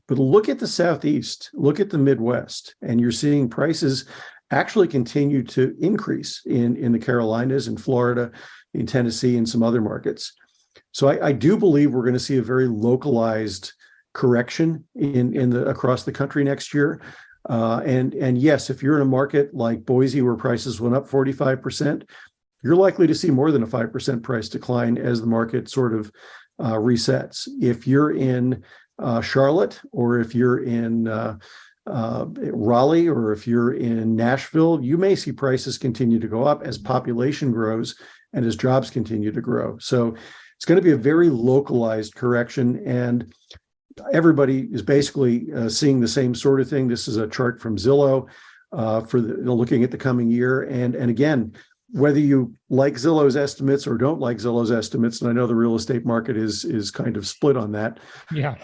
But look at the Southeast, look at the Midwest, and you're seeing prices actually continue to increase in the Carolinas, in Florida, in Tennessee, and some other markets. So I do believe we're going to see a very localized correction across the country next year. And yes, if you're in a market like Boise where prices went up 45%, you're likely to see more than a 5% price decline as the market sort of resets. If you're in Charlotte, or if you're in Raleigh, or if you're in Nashville, you may see prices continue to go up as population grows and as jobs continue to grow. So it's going to be a very localized correction, and everybody is basically seeing the same sort of thing. This is a chart from Zillow for looking at the coming year. And again, whether you like Zillow's estimates or don't like Zillow's estimates, and I know the real estate market is kind of split on that. Yeah.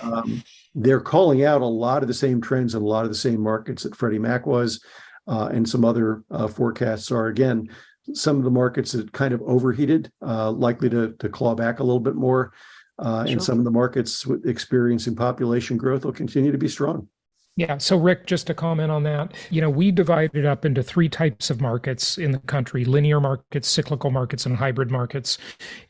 They're calling out a lot of the same trends in a lot of the same markets that Freddie Mac was, and some other forecasts are, again, some of the markets that kind of overheated, likely to claw back a little bit more. And some of the markets experiencing population growth will continue to be strong. Yeah. So, Rick, just to comment on that, we divide it up into three types of markets in the country: linear markets, cyclical markets, and hybrid markets.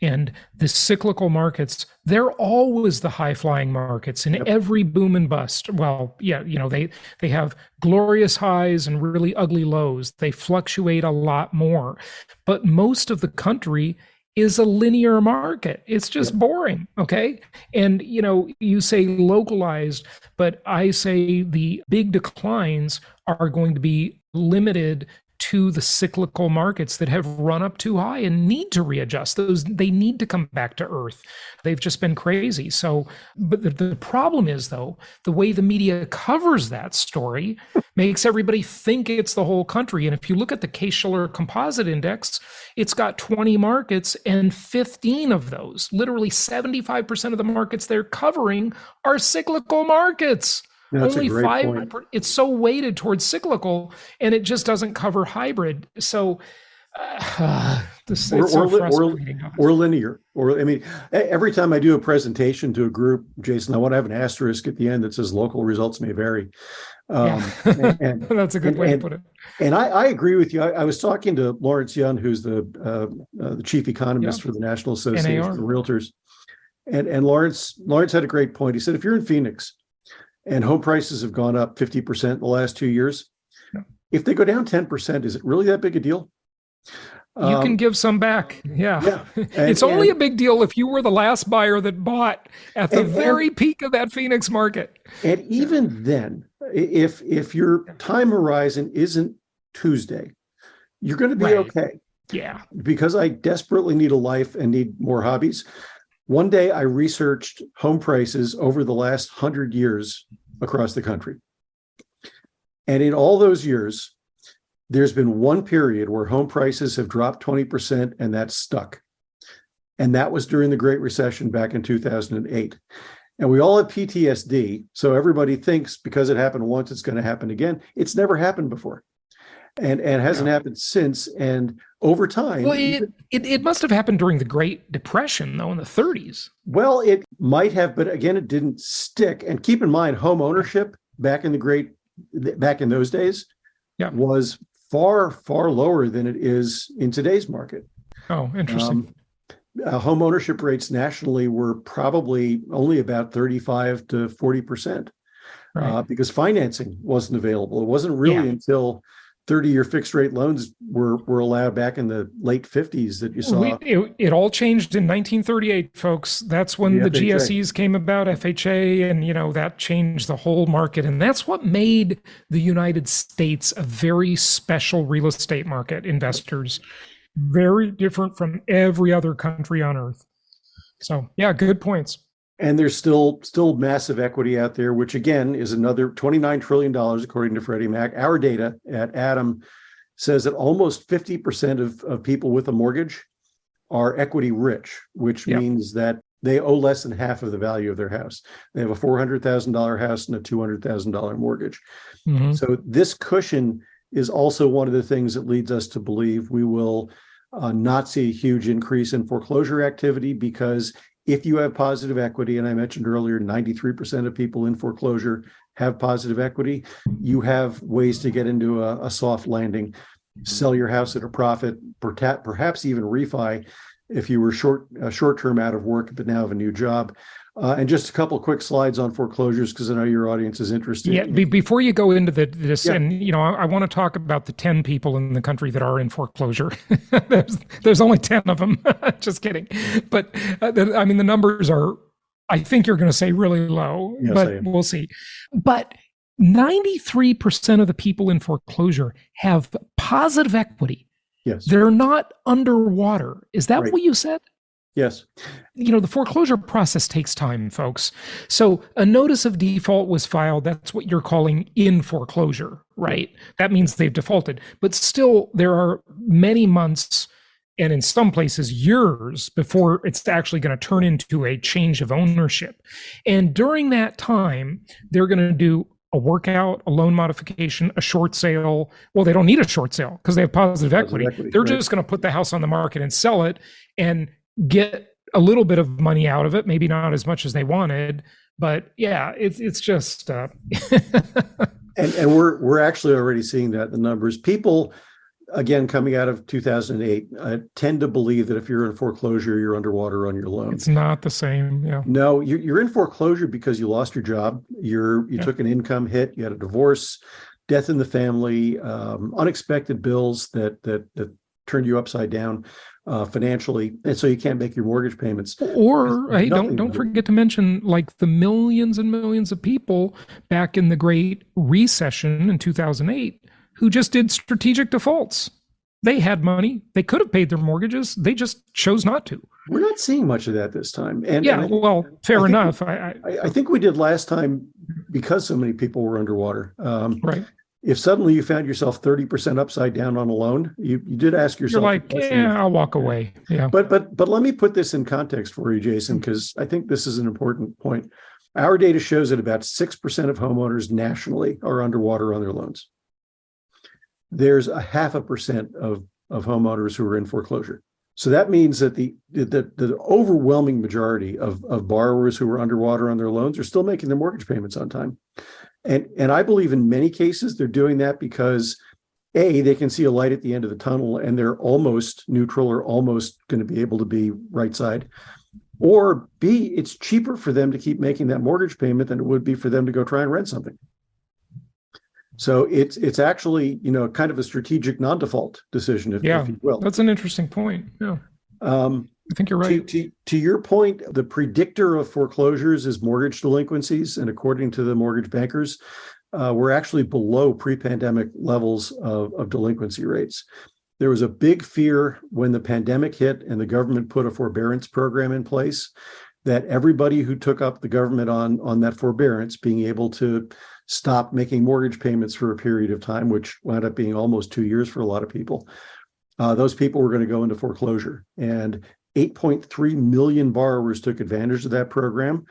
And the cyclical markets, they're always the high flying markets in every boom and bust. Well, yeah, they have glorious highs and really ugly lows. They fluctuate a lot more. But most of the country is a linear market. It's just boring. Okay. And, you say localized, but I say the big declines are going to be limited to the cyclical markets that have run up too high and need to readjust. They need to come back to earth. They've just been crazy. So, but the problem is, though, the way the media covers that story makes everybody think it's the whole country. And if you look at the Case-Shiller Composite Index, it's got 20 markets, and 15 of those, literally 75% of the markets they're covering, are cyclical markets. That's Only a great 5%. point. It's so weighted towards cyclical, and it just doesn't cover hybrid. So it's so frustrating. Or linear. Or I mean, every time I do a presentation to a group, Jason, I want to have an asterisk at the end that says local results may vary. And that's a good way to put it. And I agree with you. I was talking to Lawrence Yun, who's the chief economist for the National Association of Realtors, and Lawrence had a great point. He said, if you're in Phoenix and home prices have gone up 50% in the last 2 years, if they go down 10%, is it really that big a deal? You can give some back. Yeah. It's only a big deal if you were the last buyer that bought at the very peak of that Phoenix market. And even then, if your time horizon isn't Tuesday, you're going to be okay. Yeah. Because I desperately need a life and need more hobbies. One day I researched home prices over the last 100 years across the country. And in all those years, there's been one period where home prices have dropped 20%, and that's stuck. And that was during the Great Recession back in 2008. And we all have PTSD. So everybody thinks because it happened once, it's going to happen again. It's never happened before. And hasn't happened since. And over time. Well, it must have happened during the Great Depression, though, in the 30s. Well, it might have, but again, it didn't stick. And keep in mind, home ownership back in those days was far, far lower than it is in today's market. Oh, interesting. Home ownership rates nationally were probably only about 35 to 40%, because financing wasn't available. It wasn't really until 30-year fixed rate loans were allowed back in the late 50s that you saw. It all changed in 1938, folks. That's when the GSEs came about, FHA, and that changed the whole market. And that's what made the United States a very special real estate market. Investors, very different from every other country on earth. So, good points. And there's still massive equity out there, which again is another $29 trillion, according to Freddie Mac. Our data at Adam says that almost 50% of people with a mortgage are equity rich, which means that they owe less than half of the value of their house. They have a $400,000 house and a $200,000 mortgage. Mm-hmm. So this cushion is also one of the things that leads us to believe we will not see a huge increase in foreclosure activity, because if you have positive equity, and I mentioned earlier, 93% of people in foreclosure have positive equity, you have ways to get into a soft landing, sell your house at a profit, perhaps even refi if you were short-term out of work but now have a new job. And just a couple of quick slides on foreclosures, because I know your audience is interested. Yeah, before you go into this, and I want to talk about the 10 people in the country that are in foreclosure. there's only 10 of them. Just kidding. But the numbers are, I think you're going to say really low, but we'll see. But 93% of the people in foreclosure have positive equity. Yes. They're not underwater. Is that what you said? Yes. The foreclosure process takes time, folks. So a notice of default was filed. That's what you're calling in foreclosure, right? That means they've defaulted. But still, there are many months, and in some places years, before it's actually going to turn into a change of ownership. And during that time, they're going to do a workout, a loan modification, a short sale. Well, they don't need a short sale because they have positive equity. They're just going to put the house on the market and sell it and get a little bit of money out of it, maybe not as much as they wanted, but yeah, it's just and we're actually already seeing that in the numbers. People, again, coming out of 2008, tend to believe that if you're in foreclosure, you're underwater on your loan. It's not the same. Yeah. No, you're in foreclosure because you lost your job. You took an income hit. You had a divorce, death in the family, unexpected bills that turned you upside down financially, and so you can't make your mortgage payments. Or hey, don't forget to mention like the millions and millions of people back in the Great Recession in 2008 who just did strategic defaults. They had money. They could have paid their mortgages. They just chose not to. We're not seeing much of that this time. Fair enough. I think we did last time because so many people were underwater. Right. If suddenly you found yourself 30% upside down on a loan, you did ask yourself. You're like, yeah, I'll walk away. Yeah. But let me put this in context for you, Jason, because I think this is an important point. Our data shows that about 6% of homeowners nationally are underwater on their loans. There's 0.5% of homeowners who are in foreclosure. So that means that the overwhelming majority of borrowers who are underwater on their loans are still making their mortgage payments on time. And I believe in many cases they're doing that because A, they can see a light at the end of the tunnel and they're almost neutral or almost going to be able to be right side. Or B, it's cheaper for them to keep making that mortgage payment than it would be for them to go try and rent something. So it's actually, kind of a strategic non-default decision, if you will. That's an interesting point. Yeah. I think you're right. To your point, the predictor of foreclosures is mortgage delinquencies. And according to the mortgage bankers, we're actually below pre-pandemic levels of delinquency rates. There was a big fear when the pandemic hit and the government put a forbearance program in place that everybody who took up the government on that forbearance, being able to stop making mortgage payments for a period of time, which wound up being almost 2 years for a lot of people, those people were going to go into foreclosure. And 8.3 million borrowers took advantage of that program.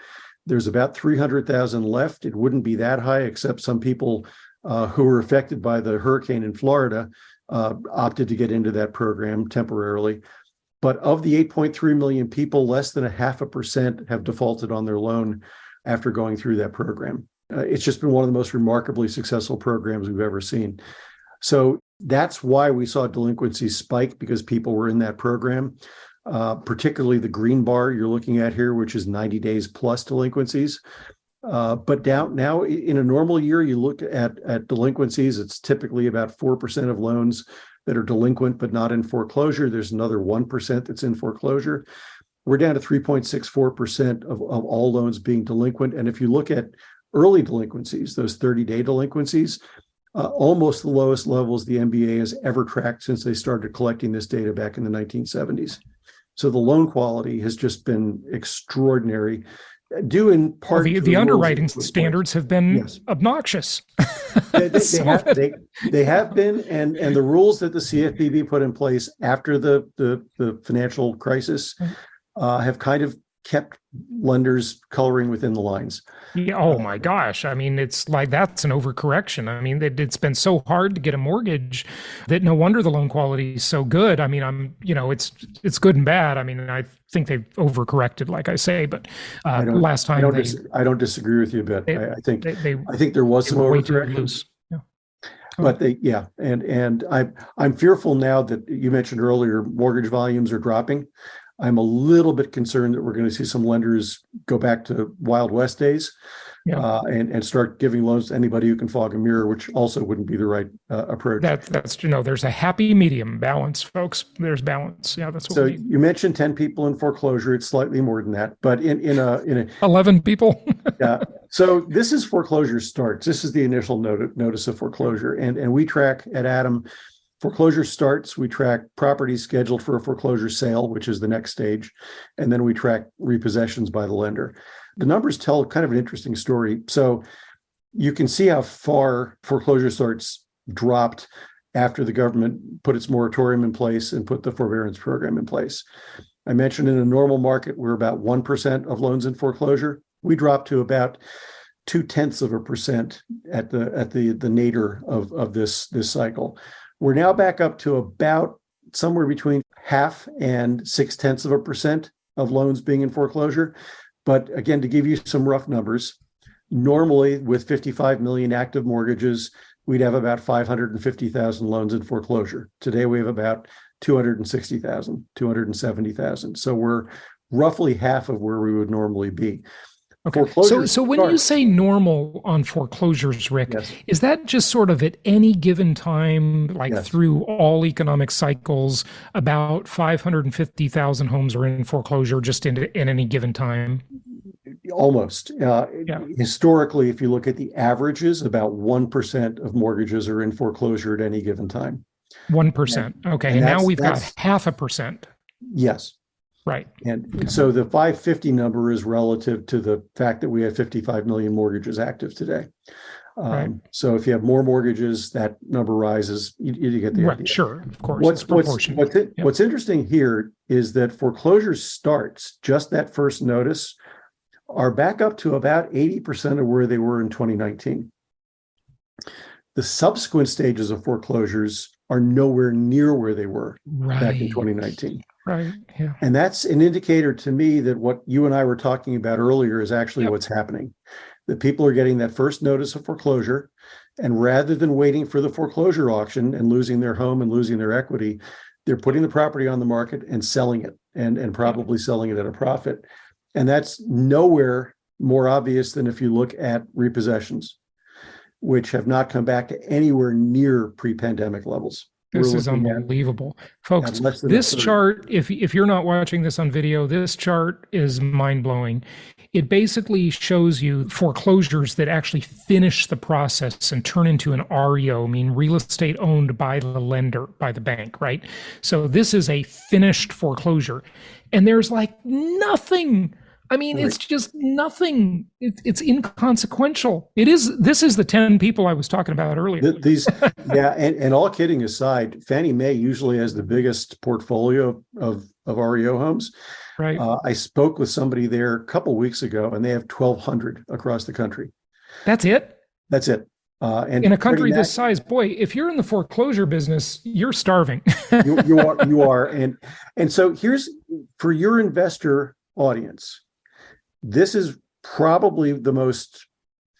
There's about 300,000 left. It wouldn't be that high, except some people who were affected by the hurricane in Florida opted to get into that program temporarily. But of the 8.3 million people, less than 0.5% have defaulted on their loan after going through that program. It's just been one of the most remarkably successful programs we've ever seen. So that's why we saw delinquencies spike, because people were in that program. Particularly the green bar you're looking at here, which is 90 days plus delinquencies. But now in a normal year, you look at delinquencies, it's typically about 4% of loans that are delinquent but not in foreclosure. There's another 1% that's in foreclosure. We're down to 3.64% of all loans being delinquent. And if you look at early delinquencies, those 30-day delinquencies, almost the lowest levels the MBA has ever tracked since they started collecting this data back in the 1970s. So the loan quality has just been extraordinary, due in part to the underwriting standards have been obnoxious. They have been, and the rules that the CFPB put in place after the financial crisis have kind of kept lenders coloring within the lines. Yeah, oh my gosh. I mean, it's like that's an overcorrection. I mean, it's been so hard to get a mortgage that no wonder the loan quality is so good. I mean, it's good and bad. I mean, I think they've overcorrected, like I say, but last time I don't disagree with you a bit. I think there was some overcorrection. But I'm fearful now that you mentioned earlier, mortgage volumes are dropping. I'm a little bit concerned that we're going to see some lenders go back to Wild West days and start giving loans to anybody who can fog a mirror, which also wouldn't be the right approach. That's there's a happy medium balance, folks. There's balance. Yeah, that's what so you mentioned 10 people in foreclosure. It's slightly more than that, but in a 11 people. Yeah. So this is foreclosure starts. This is the initial notice of foreclosure, and we track at Adam. Foreclosure starts, we track properties scheduled for a foreclosure sale, which is the next stage, and then we track repossessions by the lender. The numbers tell kind of an interesting story. So you can see how far foreclosure starts dropped after the government put its moratorium in place and put the forbearance program in place. I mentioned in a normal market, we're about 1% of loans in foreclosure. We dropped to about 0.2% at the nadir of this cycle. We're now back up to about somewhere between 0.5% and 0.6% of loans being in foreclosure. But again, to give you some rough numbers, normally with 55 million active mortgages, we'd have about 550,000 loans in foreclosure. Today, we have about 260,000, 270,000. So we're roughly half of where we would normally be. Okay. So when you say normal on foreclosures, Rick, yes. Is that just sort of at any given time, like yes. through all economic cycles, about 550,000 homes are in foreclosure just in any given time? Almost. Historically, if you look at the averages, about 1% of mortgages are in foreclosure at any given time. 1%. Okay. And now we've got 0.5%. Yes. Right. And so the 550 number is relative to the fact that we have 55 million mortgages active today. Right. So if you have more mortgages, that number rises. You get the idea. Sure, of course. What's interesting here is that foreclosure starts, just that first notice, are back up to about 80% of where they were in 2019. The subsequent stages of foreclosures are nowhere near where they were back in 2019. Right. Yeah. And that's an indicator to me that what you and I were talking about earlier is actually what's happening. That people are getting that first notice of foreclosure, and rather than waiting for the foreclosure auction and losing their home and losing their equity, they're putting the property on the market and selling it, and probably selling it at a profit. And that's nowhere more obvious than if you look at repossessions, which have not come back to anywhere near pre-pandemic levels. This is unbelievable. Folks, this chart, if you're not watching this on video, this chart is mind-blowing. It basically shows you foreclosures that actually finish the process and turn into an REO, real estate owned by the lender, by the bank, right? So this is a finished foreclosure. And there's like nothing. It's just nothing. It's inconsequential. This is the 10 people I was talking about earlier. And all kidding aside, Fannie Mae usually has the biggest portfolio of REO homes. Right. I spoke with somebody there a couple weeks ago, and they have 1,200 across the country. That's it? That's it. And in a country this size, boy, if you're in the foreclosure business, you're starving. you are. And so here's, for your investor audience, this is probably the most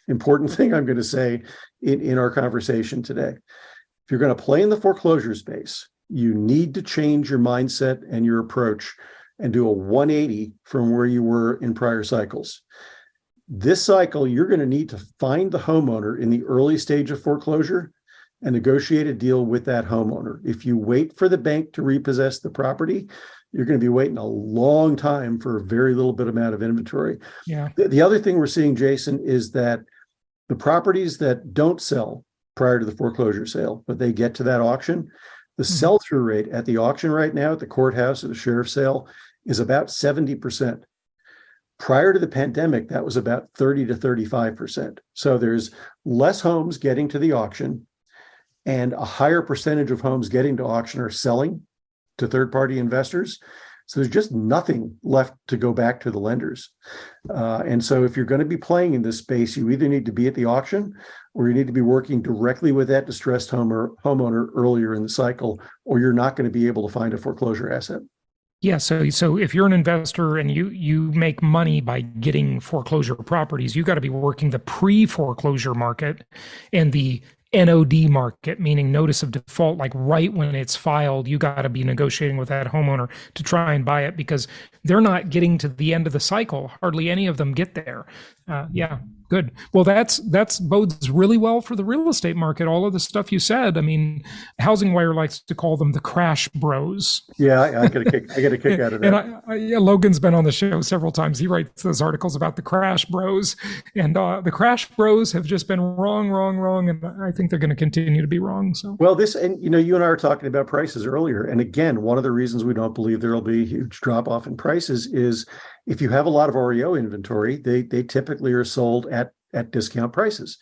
important thing I'm going to say in our conversation today. If you're going to play in the foreclosure space, you need to change your mindset and your approach and do a 180 from where you were in prior cycles. This cycle, you're going to need to find the homeowner in the early stage of foreclosure and negotiate a deal with that homeowner. If you wait for the bank to repossess the property, you're going to be waiting a long time for a very little bit amount of inventory. Yeah. The other thing we're seeing, Jason, is that the properties that don't sell prior to the foreclosure sale, but they get to that auction, the sell-through rate at the auction right now, at the courthouse or the sheriff's sale, is about 70%. Prior to the pandemic, that was about 30 to 35%. So there's less homes getting to the auction, and a higher percentage of homes getting to auction are selling to third-party investors. So there's just nothing left to go back to the lenders. And so if you're going to be playing in this space, you either need to be at the auction or you need to be working directly with that distressed homeowner earlier in the cycle, or you're not going to be able to find a foreclosure asset. Yeah, so if you're an investor and you make money by getting foreclosure properties, you got to be working the pre-foreclosure market and the NOD market, meaning notice of default, like right when it's filed, you got to be negotiating with that homeowner to try and buy it because they're not getting to the end of the cycle. Hardly any of them get there. Yeah, good. Well, that's bodes really well for the real estate market. All of the stuff you said. Housing Wire likes to call them the crash bros. Yeah, I get a kick out of that. And Logan's been on the show several times. He writes those articles about the crash bros, and the crash bros have just been wrong, and I think they're going to continue to be wrong. So well, you and I were talking about prices earlier, and again, one of the reasons we don't believe there will be a huge drop off in prices is if you have a lot of REO inventory, they typically are sold at discount prices,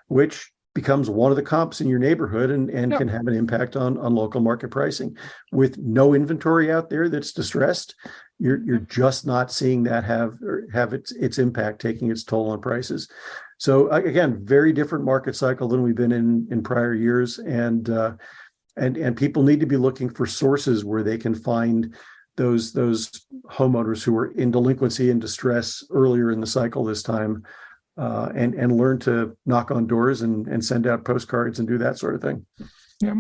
which becomes one of the comps in your neighborhood and can have an impact on local market pricing. With no inventory out there that's distressed, you're just not seeing that have its impact, taking its toll on prices. So again, very different market cycle than we've been in prior years, and people need to be looking for sources where they can find those homeowners who were in delinquency and distress earlier in the cycle this time, and learn to knock on doors and send out postcards and do that sort of thing. Yeah.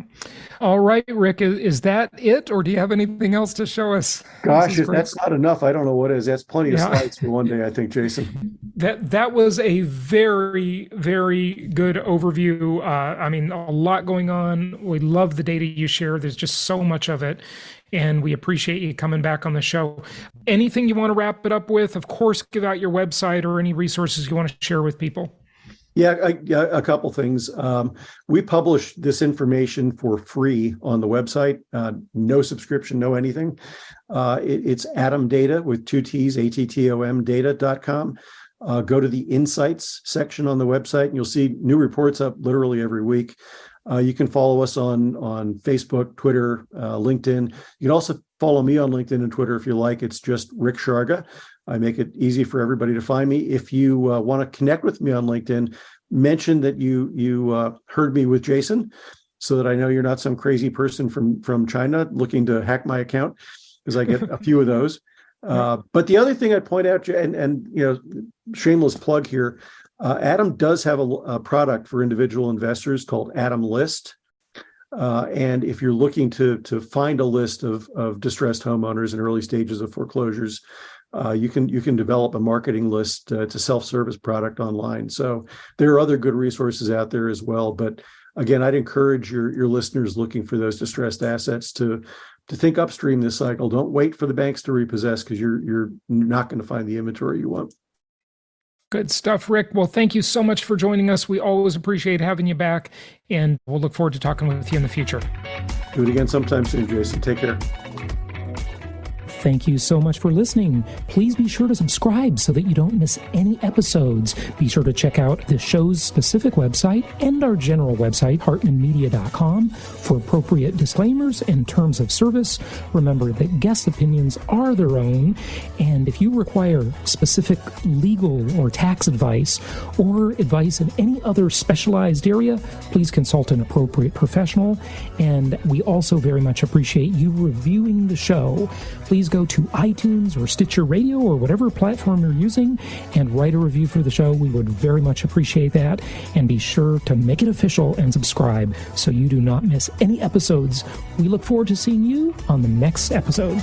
All right, Rick, is that it, or do you have anything else to show us? Gosh, if that's not enough, I don't know what is. That's plenty of slides for one day, I think, Jason. That was a very, very good overview. I mean, a lot going on. We love the data you share. There's just so much of it, and we appreciate you coming back on the show. Anything you want to wrap it up with? Of course, give out your website or any resources you want to share with people. Yeah, a couple things. We publish this information for free on the website. No subscription, no anything. It's Atom Data with 2 T's, ATTOM data.com. Go to the Insights section on the website, and you'll see new reports up literally every week. You can follow us on Facebook, Twitter, LinkedIn. You can also follow me on LinkedIn and Twitter if you like. It's just Rick Sharga. I make it easy for everybody to find me. If you want to connect with me on LinkedIn, mention that you heard me with Jason, so that I know you're not some crazy person from China looking to hack my account, because I get a few of those. But the other thing I'd point out, and shameless plug here, Atom does have a product for individual investors called Atom List. And if you're looking to find a list of distressed homeowners in early stages of foreclosures, you can develop a marketing list to self-service product online. So there are other good resources out there as well. But again, I'd encourage your listeners looking for those distressed assets to think upstream this cycle. Don't wait for the banks to repossess, because you're not going to find the inventory you want. Good stuff, Rick. Well, thank you so much for joining us. We always appreciate having you back, and we'll look forward to talking with you in the future. Do it again sometime soon, Jason. Take care. Thank you so much for listening. Please be sure to subscribe so that you don't miss any episodes. Be sure to check out the show's specific website and our general website, hartmanmedia.com, for appropriate disclaimers and terms of service. Remember that guest opinions are their own, and if you require specific legal or tax advice or advice in any other specialized area, please consult an appropriate professional. And we also very much appreciate you reviewing the show. Please go to iTunes or Stitcher Radio or whatever platform you're using and write a review for the show. We would very much appreciate that. And be sure to make it official and subscribe so you do not miss any episodes. We look forward to seeing you on the next episode.